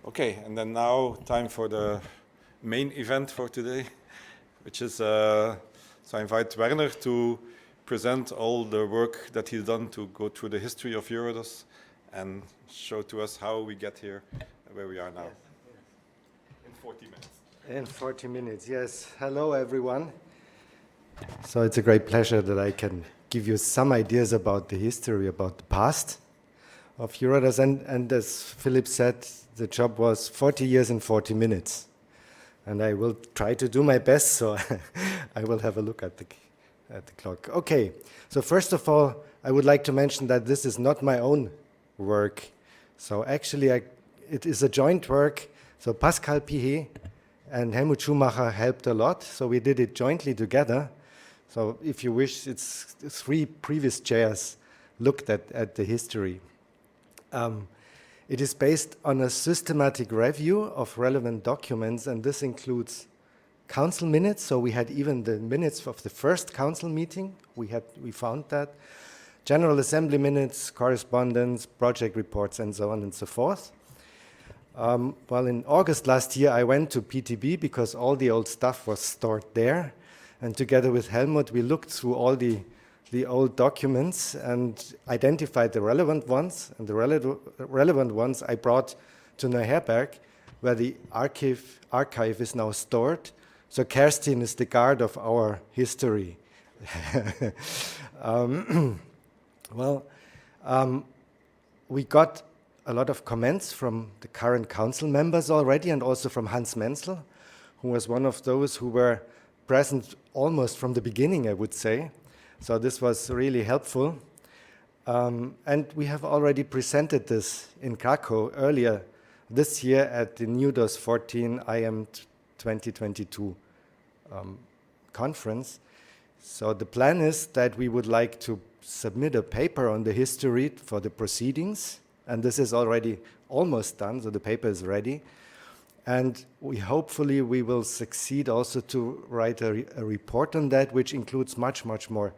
Okay, and then now time for the main event for today, which is, so I invite Werner to present all the work that he's done to go through the history of EURADOS and show to us how we get here, where we are now. Yes. In 40 minutes. In 40 minutes, yes. Hello, everyone. So it's a great pleasure that I can give you some ideas about the history, about the past of EURADOS. And as Philip said, the job was 40 years and 40 minutes. And I will try to do my best, so I will have a look at the clock. Okay, so first of all, I would like to mention that this is not my own work. So actually, it is a joint work. So Pascal Pihet and Helmut Schumacher helped a lot, so we did it jointly together. So if you wish, it's 3 previous chairs looked at the history. It is based on a systematic review of relevant documents, and this includes council minutes. So we had even the minutes of the first council meeting. We found that. General Assembly minutes, correspondence, project reports, and so on and so forth. Well, in August last year, I went to PTB because all the old stuff was stored there. And together with Helmut, we looked through all the old documents and identified the relevant ones. And the relevant ones I brought to Neuherberg, where the archive is now stored. So Kerstin is the guard of our history. We got a lot of comments from the current council members already, and also from Hans Menzel, who was one of those who were present almost from the beginning, I would say. So this was really helpful. And we have already presented this in Krakow earlier this year at the NewDOS 14 IM 2022 conference. So the plan is that we would like to submit a paper on the history for the proceedings. And this is already almost done, so the paper is ready. And hopefully we will succeed also to write a report on that, which includes much, much more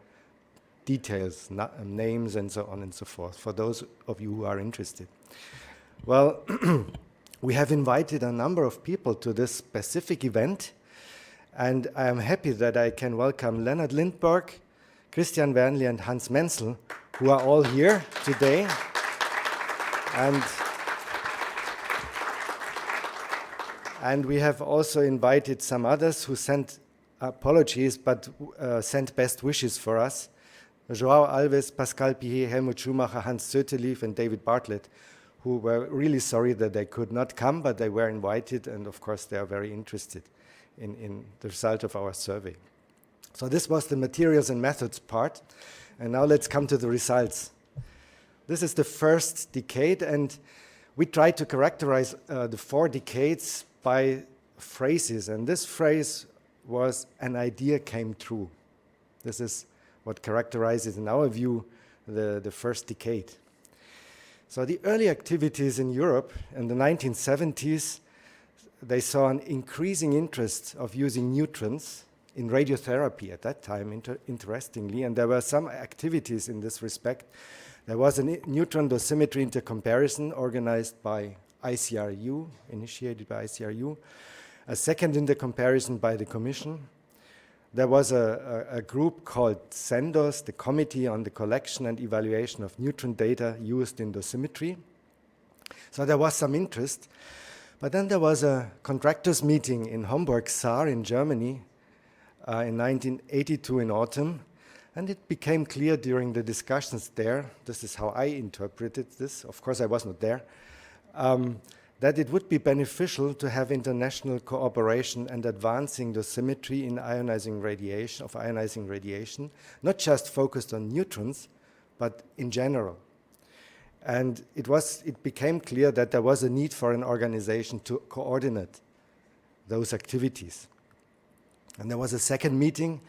details, names, and so on and so forth, for those of you who are interested. Well, we have invited a number of people to this specific event, and I am happy that I can welcome Leonard Lindberg, Christian Wernli, and Hans Menzel, who are all here today. And we have also invited some others who sent apologies, but sent best wishes for us. João Alves, Pascal Pihet, Helmut Schumacher, Hans Sötelief, and David Bartlett, who were really sorry that they could not come, but they were invited, and of course they are very interested in the result of our survey. So this was the materials and methods part, and now let's come to the results. This is the first decade, and we tried to characterize the 4 decades by phrases, and this phrase was "an idea came true." This is what characterizes, in our view, the first decade. So the early activities in Europe in the 1970s, they saw an increasing interest of using neutrons in radiotherapy at that time, interestingly, and there were some activities in this respect. There was a neutron dosimetry intercomparison organized by ICRU, initiated by ICRU, a second intercomparison by the Commission. There was a group called CENDOS, the Committee on the Collection and Evaluation of Neutron Data Used in Dosimetry. So there was some interest. But then there was a contractors meeting in Homburg-Saar in Germany in 1982 in autumn. And it became clear during the discussions there, this is how I interpreted this, of course I was not there, that it would be beneficial to have international cooperation and advancing dosimetry in ionizing radiation, not just focused on neutrons, but in general. And it became clear that there was a need for an organization to coordinate those activities. And there was a second meeting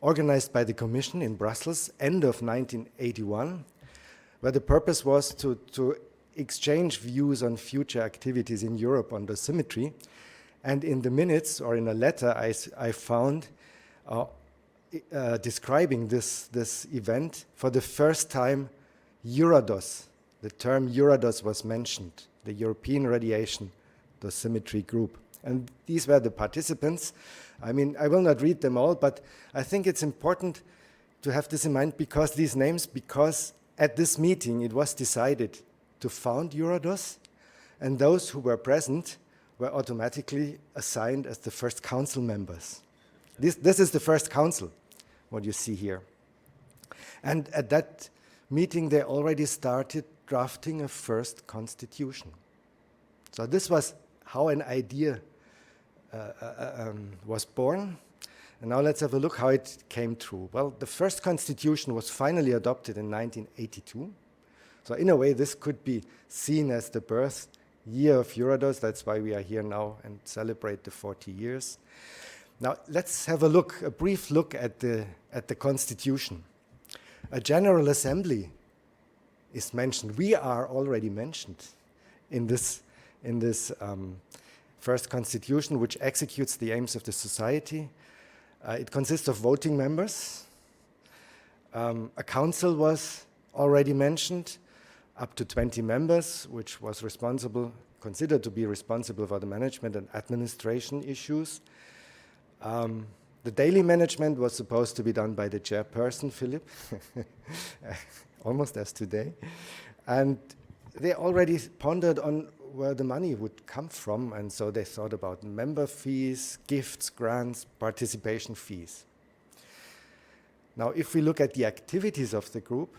organized by the Commission in Brussels, end of 1981, where the purpose was to exchange views on future activities in Europe on dosimetry. And in the minutes, or in a letter I found describing this event, for the first time, EURADOS, the term EURADOS was mentioned, the European Radiation dosimetry group. And these were the participants. I mean, I will not read them all, but I think it's important to have this in mind because these names, because at this meeting it was decided to found EURADOS, and those who were present were automatically assigned as the first council members. This is the first council, what you see here. And at that meeting, they already started drafting a first constitution. So this was how an idea was born. And now let's have a look how it came true. Well, the first constitution was finally adopted in 1982. So in a way, this could be seen as the birth year of EURADOS. That's why we are here now and celebrate the 40 years. Now, let's have a brief look at the constitution. A General Assembly is mentioned. We are already mentioned in this first constitution, which executes the aims of the society. It consists of voting members. A council was already mentioned, up to 20 members, which was considered to be responsible for the management and administration issues. The daily management was supposed to be done by the chairperson, Philip, almost as today. And they already pondered on where the money would come from, and so they thought about member fees, gifts, grants, participation fees. Now, if we look at the activities of the group,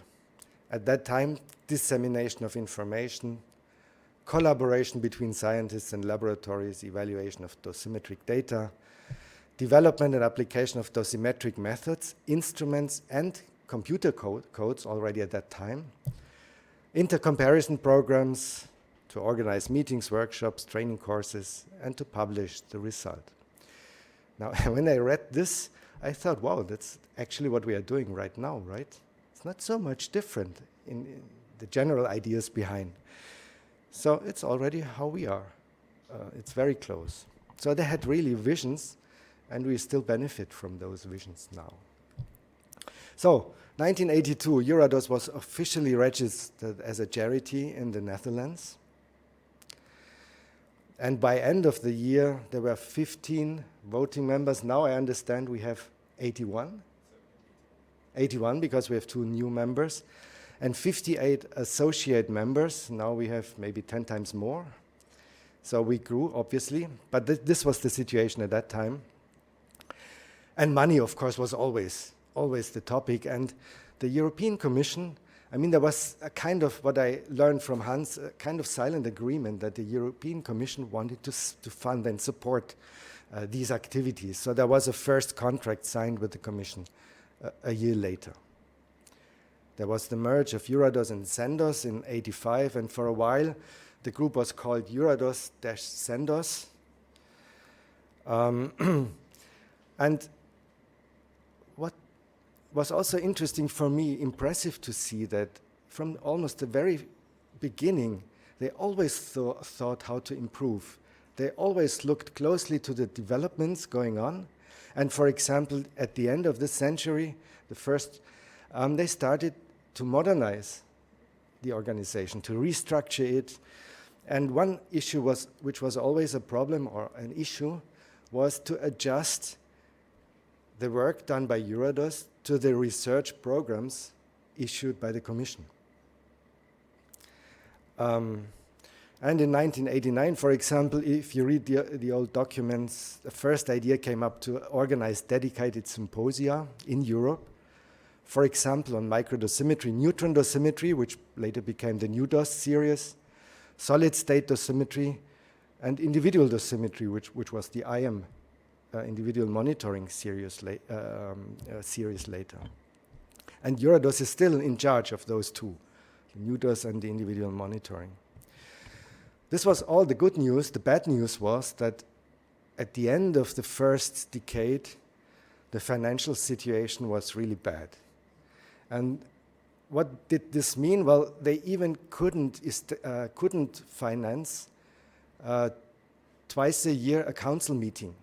at that time, dissemination of information, collaboration between scientists and laboratories, evaluation of dosimetric data, development and application of dosimetric methods, instruments, and computer codes already at that time, intercomparison programs, to organize meetings, workshops, training courses, and to publish the result. Now, when I read this, I thought, wow, that's actually what we are doing right now, right? It's not so much different in the general ideas behind. So it's already how we are. It's very close. So they had really visions, and we still benefit from those visions now. So, 1982, EURADOS was officially registered as a charity in the Netherlands. And by end of the year, there were 15 voting members. Now I understand we have 81. 81 because we have 2 new members. And 58 associate members. Now we have maybe 10 times more. So we grew, obviously. But this was the situation at that time. And money, of course, was always the topic. And the European Commission, I mean, there was a kind of, what I learned from Hans, a kind of silent agreement that the European Commission wanted to fund and support these activities. So there was a first contract signed with the Commission a year later. There was the merge of EURADOS and Sendos in '85, and for a while the group was called EURADOS-Sendos. And what was also interesting for me, impressive to see that from almost the very beginning, they always thought how to improve. They always looked closely to the developments going on. And for example, at the end of this century, they started to modernize the organization, to restructure it. And one issue which was always a problem or an issue, was to adjust the work done by EURADOS to the research programs issued by the Commission. And in 1989, for example, if you read the old documents, the first idea came up to organize dedicated symposia in Europe. For example, on microdosimetry, neutron dosimetry, which later became the NUDOS series, solid-state dosimetry, and individual dosimetry, which was the IM, individual monitoring series later. And EURADOS is still in charge of those two, the NUDOS and the individual monitoring. This was all the good news. The bad news was that at the end of the first decade, the financial situation was really bad. And what did this mean? Well, they even couldn't finance twice a year a council meeting.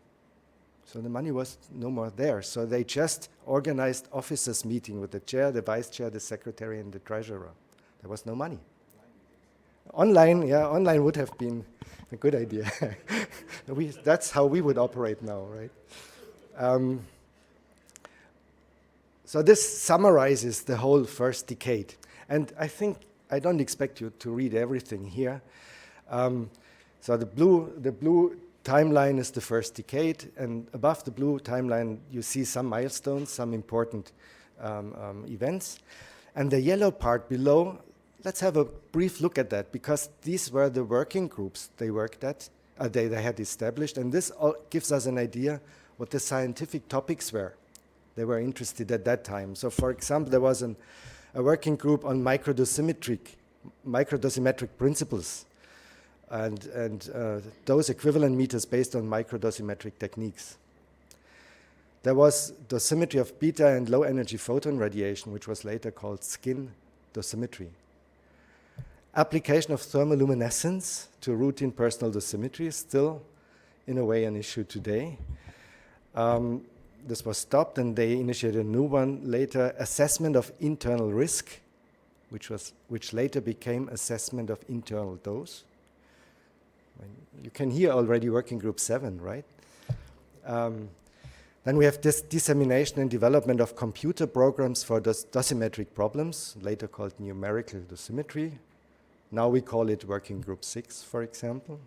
So the money was no more there. So they just organized officers' meeting with the chair, the vice chair, the secretary, and the treasurer. There was no money. Online, yeah, online would have been a good idea. That's how we would operate now, right? So this summarizes the whole first decade. And I think I don't expect you to read everything here. So the blue timeline is the first decade, and above the blue timeline you see some milestones, some important events. And the yellow part below, let's have a brief look at that, because these were the working groups they worked at, they had established, and this all gives us an idea what the scientific topics were they were interested at that time. So for example, there was a working group on microdosimetric principles and dose equivalent meters based on microdosimetric techniques. There was dosimetry of beta and low energy photon radiation, which was later called skin dosimetry. Application of thermoluminescence to routine personal dosimetry is still, in a way, an issue today. This was stopped, and they initiated a new one later, assessment of internal risk, which later became assessment of internal dose. You can hear already working group 7, right? Then we have this dissemination and development of computer programs for dosimetric problems, later called numerical dosimetry. Now we call it working group 6, for example.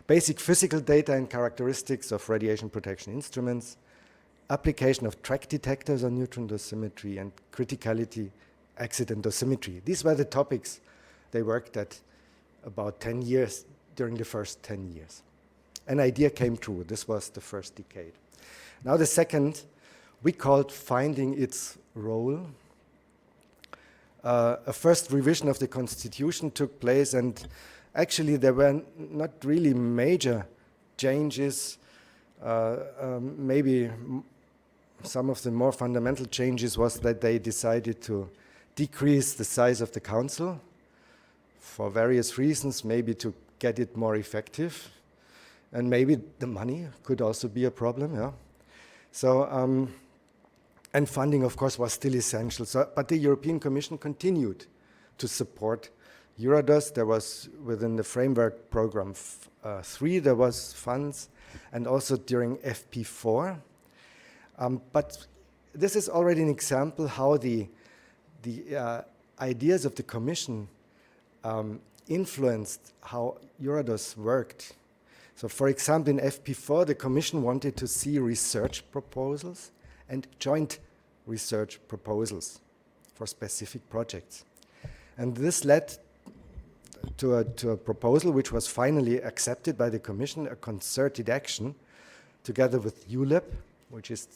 Basic physical data and characteristics of radiation protection instruments, application of track detectors on neutron dosimetry, and criticality accident dosimetry. These were the topics they worked at about 10 years, during the first 10 years. An idea came true. This was the first decade. Now the second, we called finding its role. A first revision of the Constitution took place, and actually there were not really major changes. Maybe some of the more fundamental changes was that they decided to decrease the size of the council for various reasons, maybe to get it more effective, and maybe the money could also be a problem, yeah. So, and funding, of course, was still essential. So, but the European Commission continued to support EURADOS. There was, within the framework program 3, there was funds, and also during FP4. But this is already an example how the ideas of the Commission influenced how EURADOS worked. So for example, in FP4, the Commission wanted to see research proposals and joint research proposals for specific projects. And this led to a proposal which was finally accepted by the Commission, a concerted action together with ULEP, which is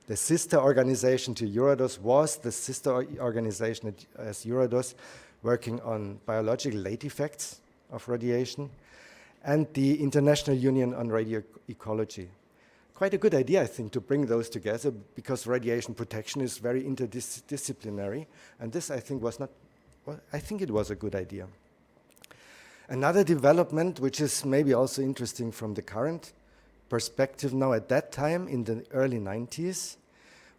the sister organization to EURADOS, was the sister organization as EURADOS, working on biological late effects of radiation, and the International Union on Radio Ecology. Quite a good idea, I think, to bring those together, because radiation protection is very interdisciplinary, and this, I think, was not, well, I think it was a good idea. Another development, which is maybe also interesting from the current perspective now, at that time, in the early 90s,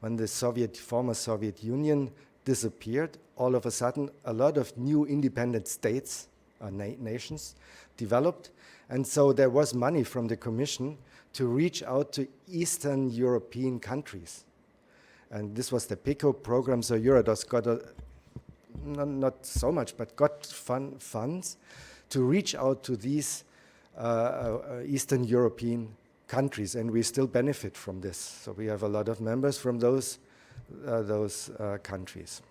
when the former Soviet Union disappeared, all of a sudden, a lot of new independent states, nations, developed, and so there was money from the Commission to reach out to Eastern European countries. And this was the PICO program, so EURADOS got, not so much, but got funds to reach out to these Eastern European countries, and we still benefit from this. So we have a lot of members from those countries.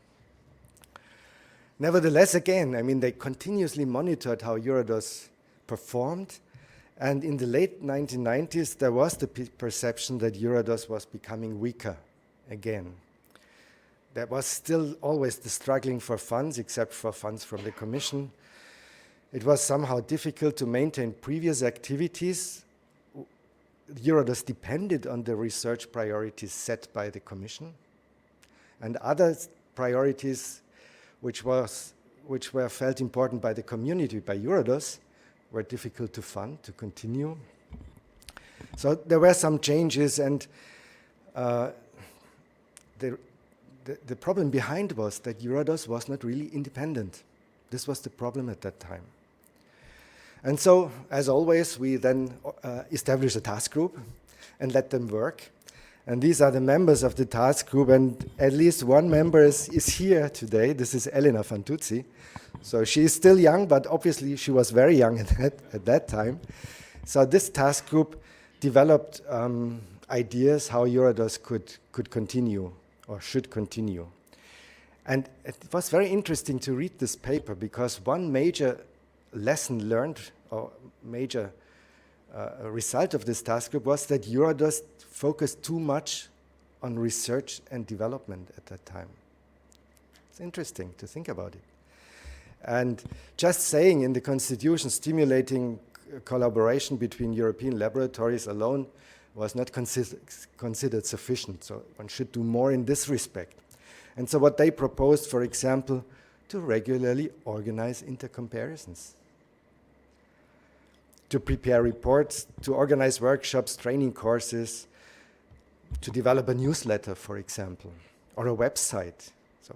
Nevertheless, again, I mean, they continuously monitored how EURADOS performed, and in the late 1990s, there was the perception that EURADOS was becoming weaker again. There was still always the struggling for funds, except for funds from the Commission. It was somehow difficult to maintain previous activities. EURADOS depended on the research priorities set by the Commission, and other priorities which were felt important by the community, by EURADOS, were difficult to fund, to continue. So there were some changes, and the problem behind was that EURADOS was not really independent. This was the problem at that time. And so, as always, we then established a task group and let them work. And these are the members of the task group, and at least one member is here today. This is Elena Fantuzzi. So she is still young, but obviously she was very young at that time. So this task group developed ideas how EURADOS could continue or should continue. And it was very interesting to read this paper, because one major lesson learned or major result of this task group was that EURADOS focused too much on research and development at that time. It's interesting to think about it. And just saying in the Constitution, stimulating collaboration between European laboratories alone was not considered sufficient. So one should do more in this respect. And so what they proposed, for example, to regularly organize intercomparisons, to prepare reports, to organize workshops, training courses, to develop a newsletter, for example, or a website. So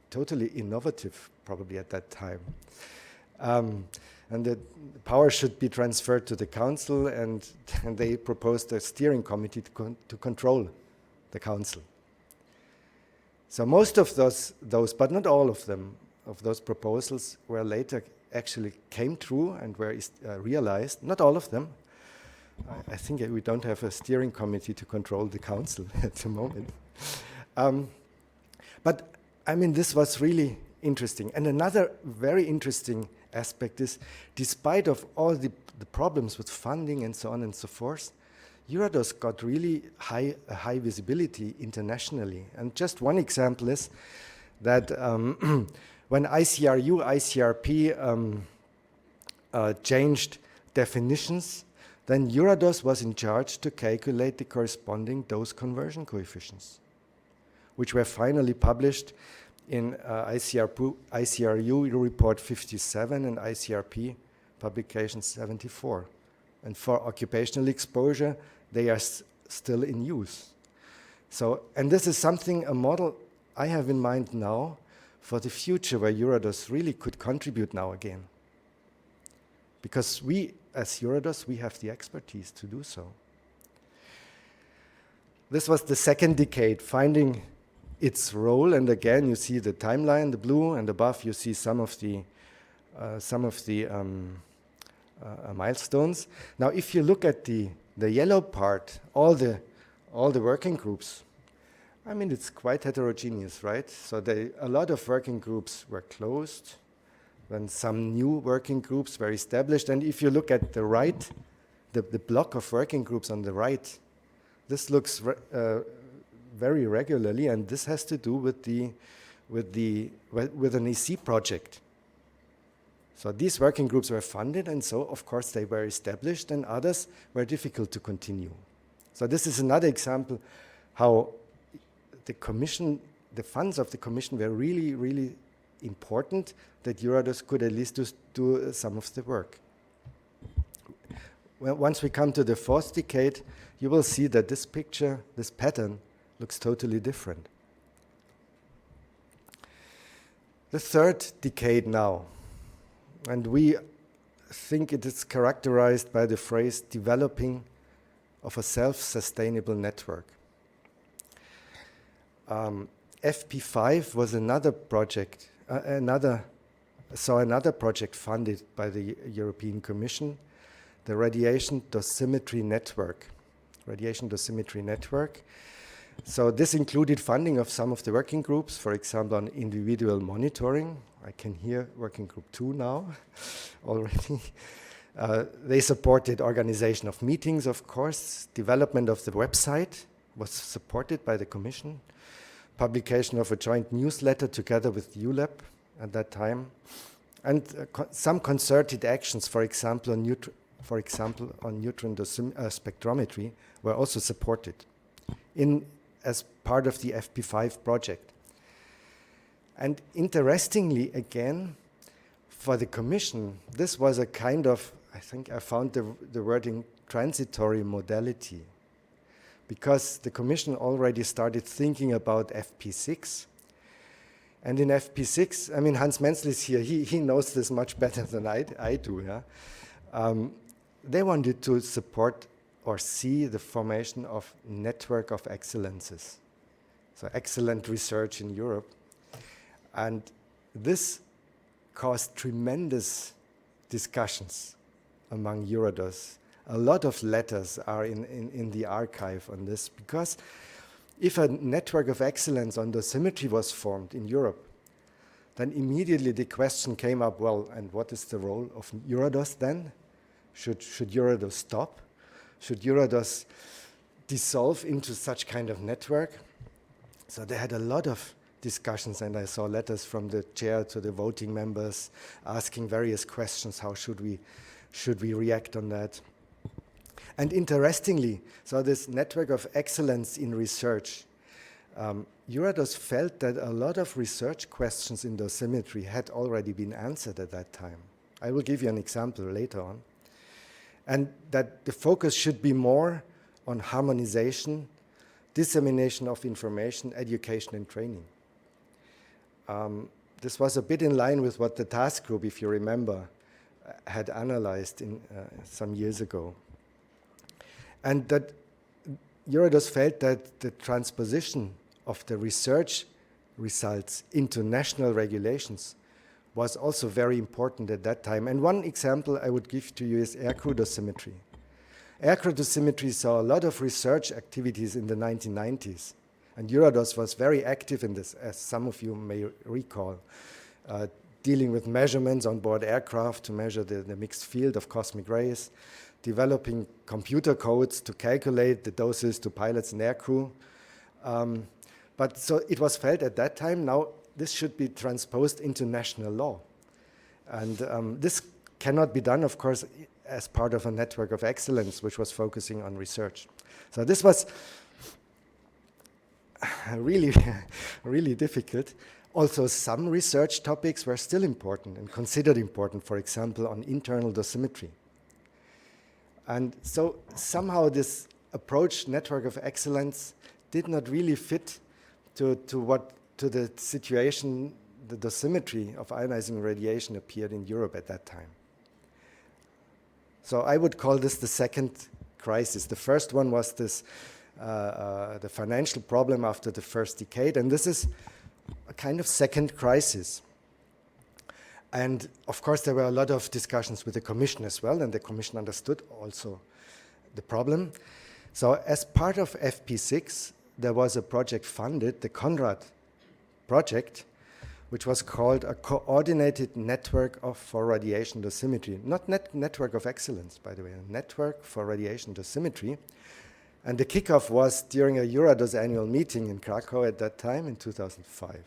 totally innovative, probably at that time. And the power should be transferred to the council, and they proposed a steering committee to control the council. So most of those, but not all of them, of those proposals were later actually came true and were realized. Not all of them. I think we don't have a steering committee to control the council at the moment. But I mean, this was really interesting. And another very interesting aspect is, despite of all the problems with funding and so on and so forth, EURADOS got really high visibility internationally. And just one example is that when ICRU, ICRP changed definitions, then EURADOS was in charge to calculate the corresponding dose conversion coefficients, which were finally published in ICRU report 57 and ICRP publication 74. And for occupational exposure, they are still in use. So, and this is something, a model I have in mind now for the future, where EURADOS really could contribute now again. Because we, as EURADOS, we have the expertise to do so. This was the second decade, finding its role, and again you see the timeline, the blue, and above you see some of the milestones. Now, if you look at the yellow part, all the working groups, I mean, it's quite heterogeneous, right? So a lot of working groups were closed, then some new working groups were established, and if you look at the right, the block of working groups on the right, this looks very regularly, and this has to do with an EC project. So these working groups were funded, and so of course they were established, and others were difficult to continue. So this is another example how the Commission, the funds of the Commission were really, really important, that EURADOS could at least do some of the work. Well, once we come to the fourth decade, you will see that this picture, this pattern, looks totally different. The third decade now, and we think it is characterized by the phrase developing of a self-sustainable network. FP5 was another project, another project funded by the European Commission, the Radiation Dosimetry Network. So this included funding of some of the working groups, for example, on individual monitoring. I can hear working group 2 now already. They supported organization of meetings, of course. Development of the website was supported by the Commission. Publication of a joint newsletter together with ULAB at that time. And some concerted actions, for example, on neutron spectrometry, were also supported as part of the FP5 project. And interestingly, again, for the Commission, this was a kind of, I think I found the wording, transitory modality, because the Commission already started thinking about FP6. And in FP6, I mean, Hans Menzel is here. He knows this much better than I do. Yeah? They wanted to support or see the formation of network of excellences. So excellent research in Europe. And this caused tremendous discussions among EURADOS. A lot of letters are in the archive on this, because if a network of excellence on dosimetry was formed in Europe, then immediately the question came up, well, and what is the role of EURADOS then? Should EURADOS stop? Should EURADOS dissolve into such kind of network? So they had a lot of discussions, and I saw letters from the chair to the voting members asking various questions. How should we react on that? And interestingly, so this network of excellence in research, EURADOS felt that a lot of research questions in dosimetry had already been answered at that time. I will give you an example later on. And that the focus should be more on harmonization, dissemination of information, education and training. This was a bit in line with what the task group, if you remember, had analyzed some years ago. And that EURADOS felt that the transposition of the research results into national regulations was also very important at that time. And one example I would give to you is aircrew dosimetry. Aircrew dosimetry saw a lot of research activities in the 1990s. And EURADOS was very active in this, as some of you may recall, dealing with measurements on board aircraft to measure the mixed field of cosmic rays, developing computer codes to calculate the doses to pilots and aircrew. But so it was felt at that time, now this should be transposed into national law. And this cannot be done, of course, as part of a network of excellence, which was focusing on research. So this was really, really difficult. Also, some research topics were still important and considered important, for example, on internal dosimetry. And so somehow this approach, network of excellence, did not really fit to the situation, the dosimetry of ionizing radiation appeared in Europe at that time. So I would call this the second crisis. The first one was this, the financial problem after the first decade, and this is a kind of second crisis. And of course, there were a lot of discussions with the Commission as well, and the Commission understood also the problem. So as part of FP6, there was a project funded, the Conrad project, which was called a coordinated network for radiation dosimetry. Not network of excellence, by the way, a network for radiation dosimetry. And the kickoff was during a EURADOS annual meeting in Krakow at that time in 2005.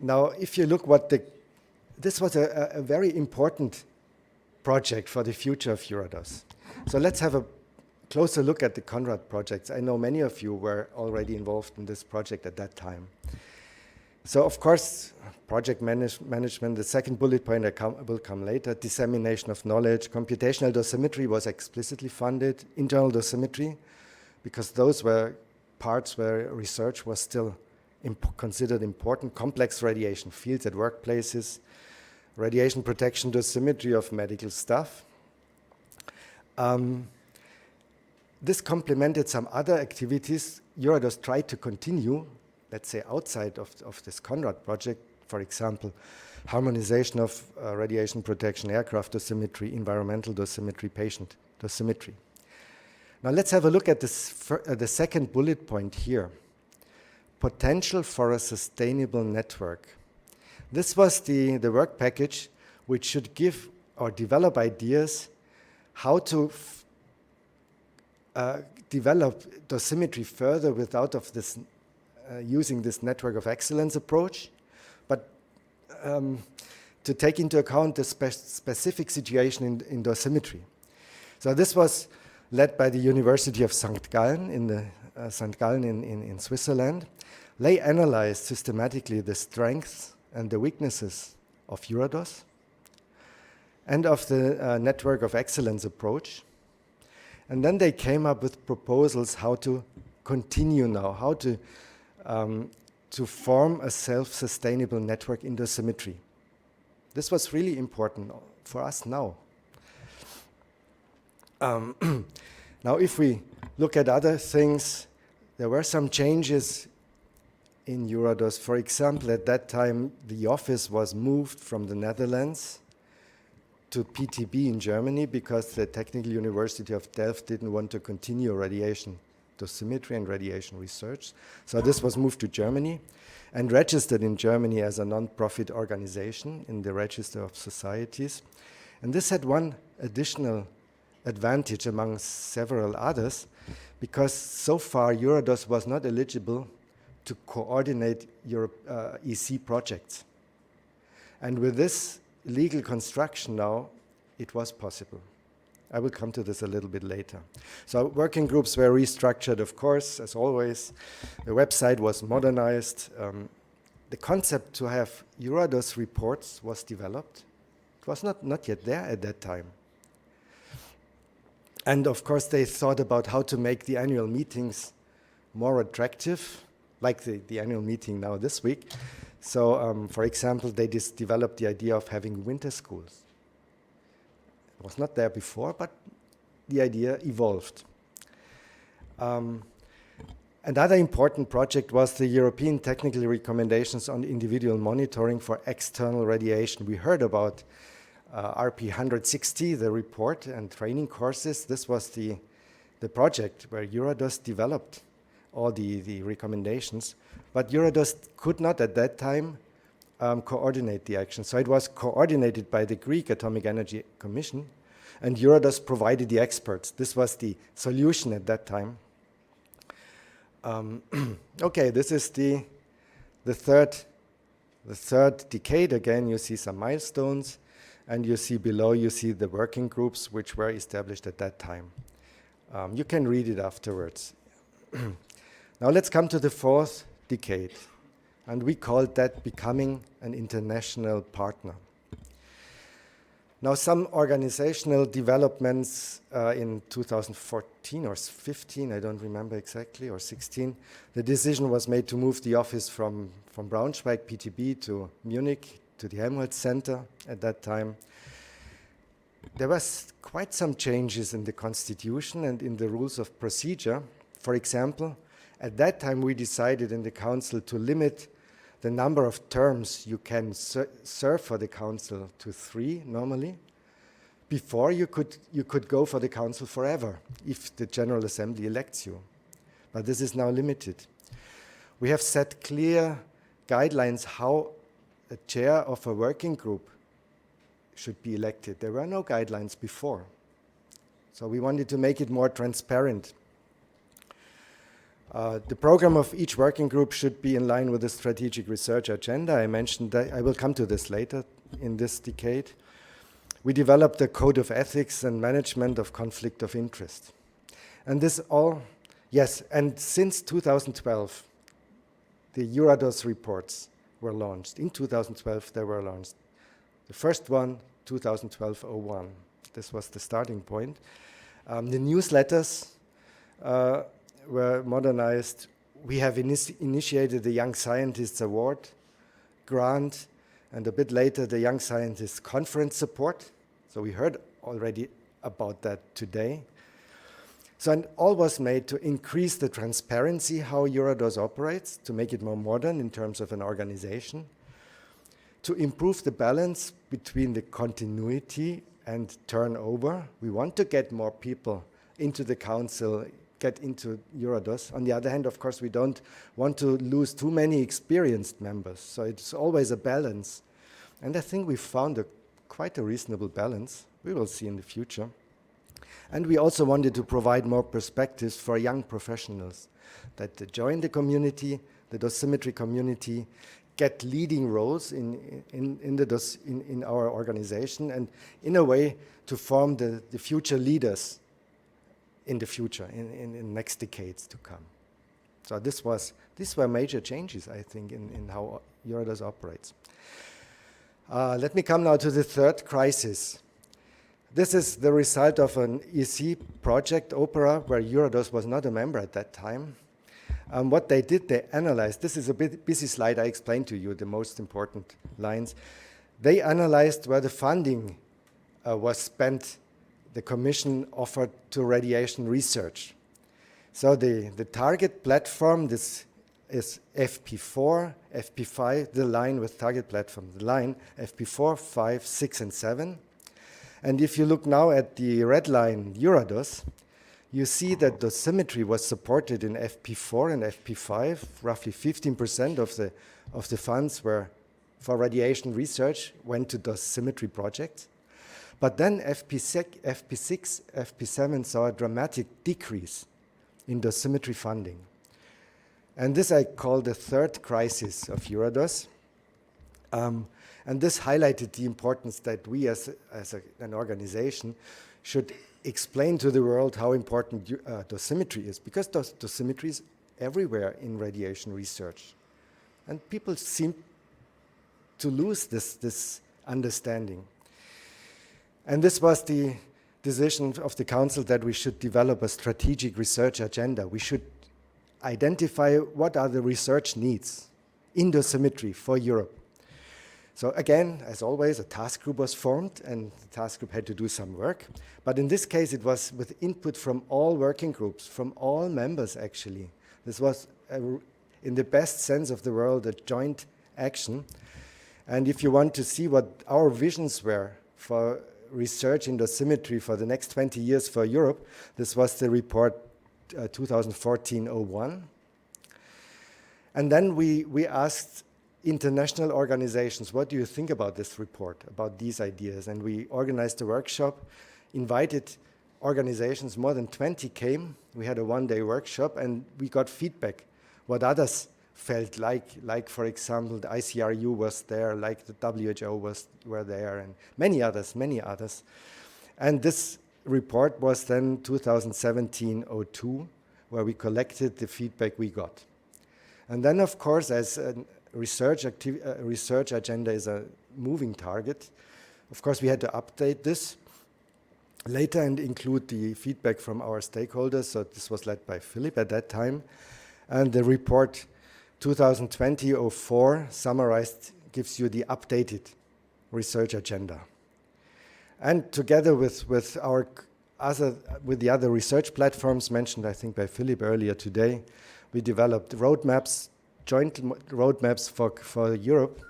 Now, if you look this was a very important project for the future of EURADOS. So let's have a closer look at the Conrad projects. I know many of you were already involved in this project at that time. So of course, project management, the second bullet point will come later, dissemination of knowledge, computational dosimetry was explicitly funded, internal dosimetry, because those were parts where research was still considered important, complex radiation fields at workplaces, radiation protection dosimetry of medical staff. This complemented some other activities EURADOS tried to continue, let's say outside of this Conrad project, for example, harmonization of radiation protection, aircraft dosimetry, environmental dosimetry, patient dosimetry. Now let's have a look at the second bullet point here. Potential for a sustainable network. This was the work package which should give or develop ideas how to develop dosimetry further without of this using this network of excellence approach, but to take into account the specific situation in dosimetry. So this was led by the University of St. Gallen in Switzerland. They analyzed systematically the strengths and the weaknesses of EURADOS and of the network of excellence approach. And then they came up with proposals how to continue now, how to form a self-sustainable network in dosimetry. This was really important for us now. Now, if we look at other things, there were some changes in EURADOS. For example, at that time, the office was moved from the Netherlands to PTB in Germany because the Technical University of Delft didn't want to continue radiation dosimetry and radiation research. So this was moved to Germany and registered in Germany as a non-profit organization in the Register of Societies. And this had one additional advantage among several others, because so far EURADOS was not eligible to coordinate EC projects. And with this legal construction now, it was possible. I will come to this a little bit later. So working groups were restructured, of course, as always. The website was modernized. The concept to have EURADOS reports was developed. It was not yet there at that time. And of course, they thought about how to make the annual meetings more attractive, like the annual meeting now this week. So, for example, they just developed the idea of having winter schools. It was not there before, but the idea evolved. Another important project was the European Technical Recommendations on Individual Monitoring for External Radiation. We heard about RP 160, the report and training courses. This was the project where EURADOS developed all the recommendations, but EURADOS could not at that time coordinate the action. So it was coordinated by the Greek Atomic Energy Commission, and EURADOS provided the experts. This was the solution at that time. Okay, this is the third decade. Again, you see some milestones. And you see below, you see the working groups which were established at that time. You can read it afterwards. Now let's come to the fourth decade. And we called that becoming an international partner. Now some organizational developments in 2014 or 15, I don't remember exactly, or 16. The decision was made to move the office from Braunschweig, PTB, to Munich, to the Helmholtz Center at that time. There was quite some changes in the constitution and in the rules of procedure. For example, at that time we decided in the council to limit the number of terms you can serve for the council to 3 normally. Before you could go for the council forever if the General Assembly elects you. But this is now limited. We have set clear guidelines how a chair of a working group should be elected. There were no guidelines before. So we wanted to make it more transparent. The program of each working group should be in line with the strategic research agenda. I mentioned that. I will come to this later in this decade. We developed a code of ethics and management of conflict of interest. And this all, yes, and since 2012, the EURADOS reports were launched. In 2012, they were launched. The first one, 2012-01. This was the starting point. The newsletters were modernized. We have initiated the Young Scientists Award grant, and a bit later, the Young Scientists Conference support. So we heard already about that today. So and all was made to increase the transparency how EURADOS operates, to make it more modern in terms of an organization, to improve the balance between the continuity and turnover. We want to get more people into the council, get into EURADOS. On the other hand, of course, we don't want to lose too many experienced members. So it's always a balance. And I think we found quite a reasonable balance. We will see in the future. And we also wanted to provide more perspectives for young professionals that join the community, the dosimetry community, get leading roles in our organization, and in a way to form the future leaders in the future, in next decades to come. So these were major changes, I think, in how EURADOS operates. Let me come now to the third crisis. This is the result of an EC project, Opera, where EURADOS was not a member at that time. What they did, they analyzed. This is a bit busy slide. I explained to you the most important lines. They analyzed where the funding was spent, the Commission offered to radiation research. So the target platform, this is FP4, FP5, the line with target platform, the line FP4, 5, 6, and 7. And if you look now at the red line, EURADOS, you see that dosimetry was supported in FP4 and FP5. Roughly 15% of the funds were for radiation research went to dosimetry projects. But then FP6, FP7 saw a dramatic decrease in dosimetry funding. And this I call the third crisis of EURADOS. And this highlighted the importance that we as an organization should explain to the world how important dosimetry is, because dosimetry is everywhere in radiation research. And people seem to lose this understanding. And this was the decision of the Council that we should develop a strategic research agenda. We should identify what are the research needs in dosimetry for Europe. So again, as always, a task group was formed, and the task group had to do some work. But in this case, it was with input from all working groups, from all members, actually. This was, in the best sense of the word, a joint action. And if you want to see what our visions were for research in dosimetry for the next 20 years for Europe, this was the report 2014-01. And then we asked international organizations, what do you think about this report, about these ideas? And we organized a workshop, invited organizations, more than 20 came. We had a one-day workshop, and we got feedback, what others felt like for example, the ICRU was there, like the WHO were there, and many others. And this report was then 2017-02, where we collected the feedback we got. And then, of course, as a research agenda is a moving target, of course, we had to update this later and include the feedback from our stakeholders. So this was led by Philip at that time. And the report 2020-04 summarized gives you the updated research agenda. And together with the other research platforms mentioned, I think, by Philip earlier today, we developed roadmaps, joint roadmaps for Europe.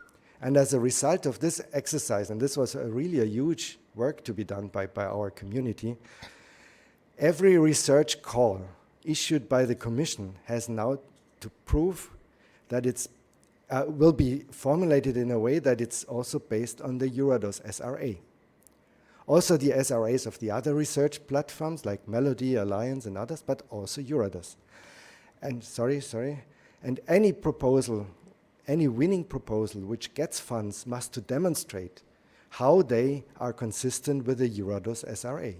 And as a result of this exercise, and this was really a huge work to be done by our community, every research call issued by the Commission has now to prove that it will be formulated in a way that it's also based on the EURADOS SRA. Also the SRAs of the other research platforms like Melody, Alliance, and others, but also EURADOS. And and any proposal, any winning proposal which gets funds must to demonstrate how they are consistent with the EURADOS SRA.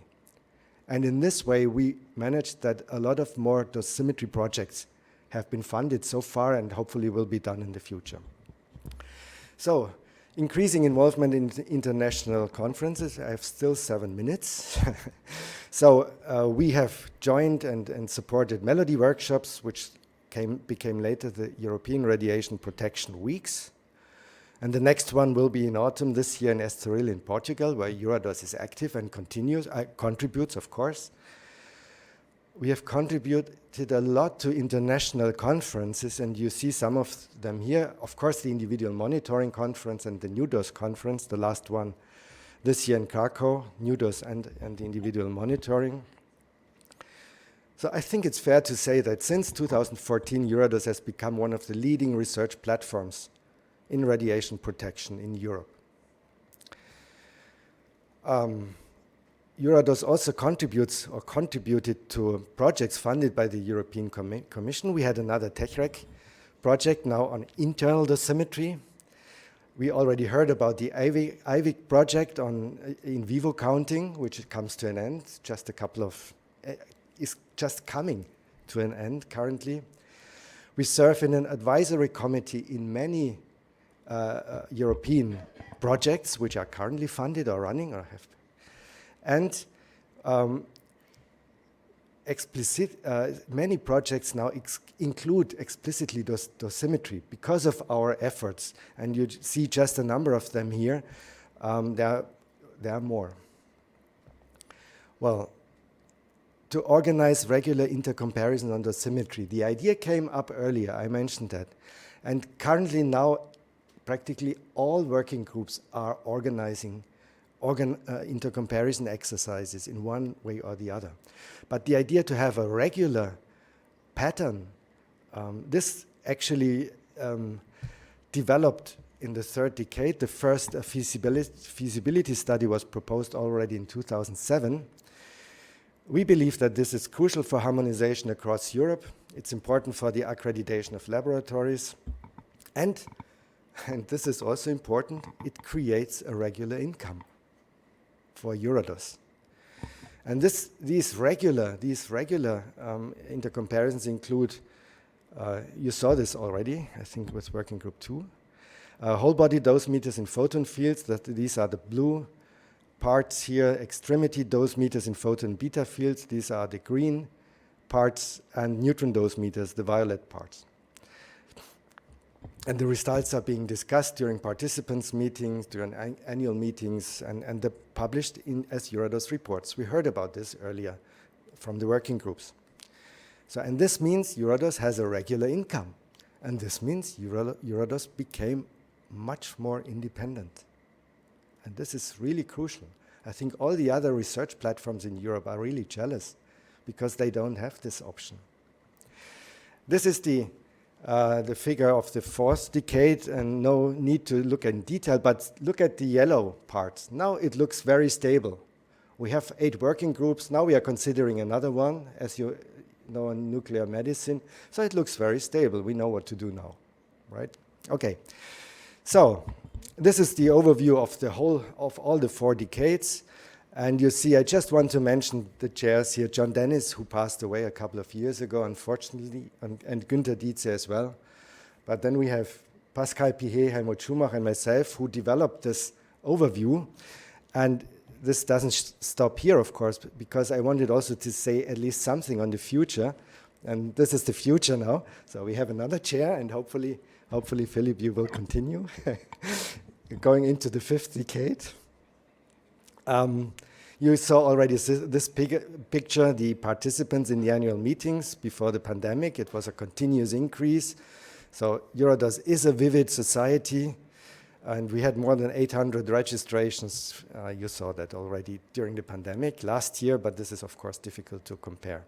And in this way, we managed that a lot of more dosimetry projects have been funded so far and hopefully will be done in the future. So, increasing involvement in international conferences. I have still 7 minutes. So we have joined and supported Melody workshops, which became later the European Radiation Protection Weeks. And the next one will be in autumn this year in Estoril in Portugal, where EURADOS is active and contributes, of course. We have contributed a lot to international conferences, and you see some of them here. Of course, the Individual Monitoring Conference and the NUDOS Conference, the last one this year in Krakow, NUDOS and the Individual Monitoring. So I think it's fair to say that since 2014, EURADOS has become one of the leading research platforms in radiation protection in Europe. EURADOS also contributed to projects funded by the European Commission. We had another TechRec project now on internal dosimetry. We already heard about the IVIC project on in vivo counting, which comes to an end. Is just coming to an end currently. We serve in an advisory committee in many European projects which are currently funded or running or have. And many projects now include explicitly dosimetry because of our efforts. And you see just a number of them here. There are more. Well, to organize regular intercomparison on dosimetry. The idea came up earlier, I mentioned that. And currently now, practically all working groups are organizing intercomparison exercises in one way or the other. But the idea to have a regular pattern, this actually developed in the third decade. The first feasibility study was proposed already in 2007. We believe that this is crucial for harmonization across Europe. It's important for the accreditation of laboratories. And this is also important, it creates a regular income for EURADOS. And these regular intercomparisons include, you saw this already, I think with working group 2, whole body dosimeters in photon fields, these are the blue parts here, extremity dosimeters in photon beta fields, these are the green parts, and neutron dosimeters, the violet parts. And the results are being discussed during participants' meetings, during annual meetings, and they're published as EURADOS reports. We heard about this earlier from the working groups. So, and this means EURADOS has a regular income. And this means EURADOS became much more independent. And this is really crucial. I think all the other research platforms in Europe are really jealous because they don't have this option. This is the figure of the fourth decade, and no need to look in detail, but look at the yellow parts. Now it looks very stable. We have 8 working groups. Now we are considering another one, as you know, in nuclear medicine. So it looks very stable. We know what to do now, right? Okay. So this is the overview of all the 4 decades. And you see, I just want to mention the chairs here. John Dennis, who passed away a couple of years ago, unfortunately, and Günther Dietze as well. But then we have Pascal Pihet, Helmut Schumacher, and myself, who developed this overview. And this doesn't stop here, of course, because I wanted also to say at least something on the future. And this is the future now. So we have another chair, and hopefully, Philip, you will continue going into the 5th decade. You saw already this picture, the participants in the annual meetings before the pandemic. It was a continuous increase. So EURADOS is a vivid society, and we had more than 800 registrations. You saw that already during the pandemic last year, but this is, of course, difficult to compare.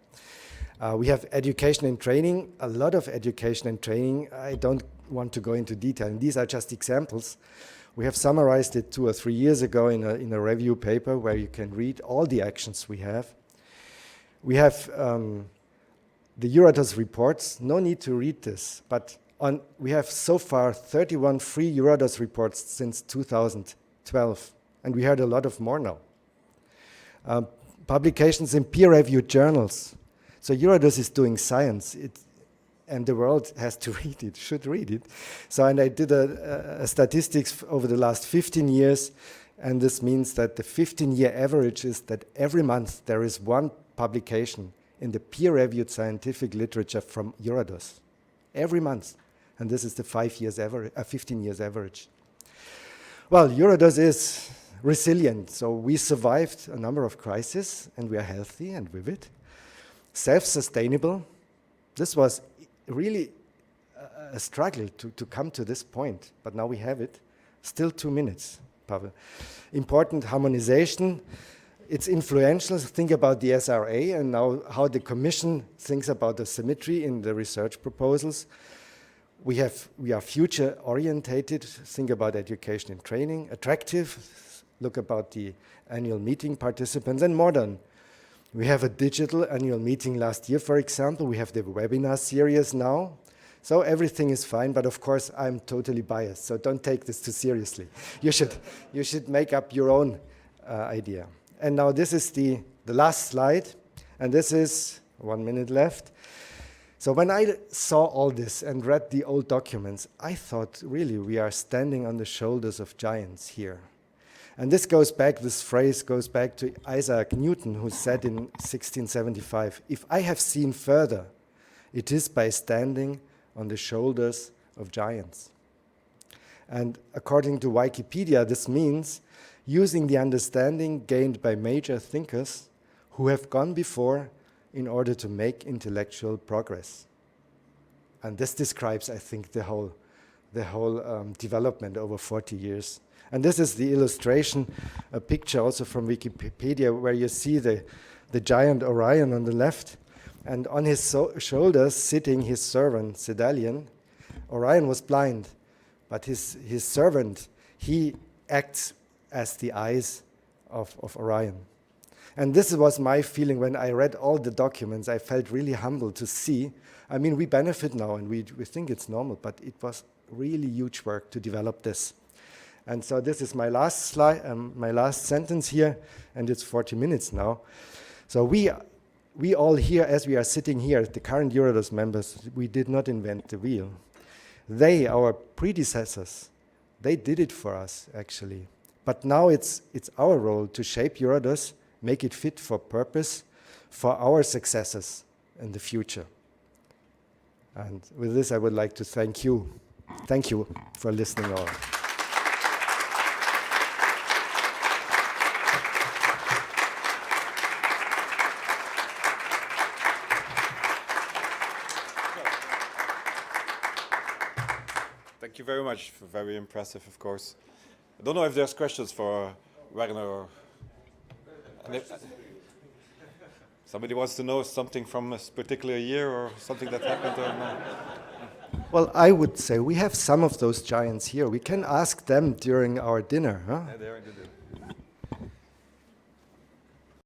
We have education and training, a lot of education and training. I don't want to go into detail, and these are just examples. We have summarized it 2 or 3 years ago in a review paper where you can read all the actions we have. We have the EURADOS reports. No need to read this, but we have so far 31 free EURADOS reports since 2012, and we heard a lot of more now. Publications in peer-reviewed journals. So EURADOS is doing science. And the world has to read it, should read it. So, and I did a statistics over the last 15 years, and this means that the 15-year average is that every month there is one publication in the peer-reviewed scientific literature from EURADOS. Every month. And this is the 15 years average. Well, EURADOS is resilient, so we survived a number of crises, and we are healthy and vivid. Self-sustainable. This was really a struggle to come to this point, but now we have it. Still 2 minutes, Pavel. Important harmonization. It's influential. Think about the SRA and now how the Commission thinks about the symmetry in the research proposals. We are future orientated. Think about education and training. Attractive. Look about the annual meeting participants, and modern. We have a digital annual meeting last year, for example. We have the webinar series now. So everything is fine, but of course I'm totally biased, so don't take this too seriously. You should make up your own idea. And now this is the last slide, and this is 1 minute left. So when I saw all this and read the old documents, I thought really we are standing on the shoulders of giants here. And this phrase goes back to Isaac Newton, who said in 1675, "If I have seen further, it is by standing on the shoulders of giants." And according to Wikipedia, this means using the understanding gained by major thinkers who have gone before in order to make intellectual progress. And this describes, I think, the whole development over 40 years. And this is the illustration, a picture also from Wikipedia, where you see the giant Orion on the left, and on his shoulders sitting his servant, Sedalion. Orion was blind, but his servant, he acts as the eyes of Orion. And this was my feeling when I read all the documents. I felt really humbled to see. I mean, we benefit now, and we think it's normal, but it was really huge work to develop this. And so this is my last slide, my last sentence here, and it's 40 minutes now. So we all here, as we are sitting here, the current EURADOS members, we did not invent the wheel. They, our predecessors, they did it for us, actually. But now it's our role to shape EURADOS, make it fit for purpose for our successors in the future. And with this, I would like to thank you. Thank you for listening all. Thank you very much. Very impressive, of course. I don't know if there's questions for Werner or somebody wants to know something from a particular year or something that happened or no? Well, I would say we have some of those giants here. We can ask them during our dinner, huh? Yeah, they are in the dinner.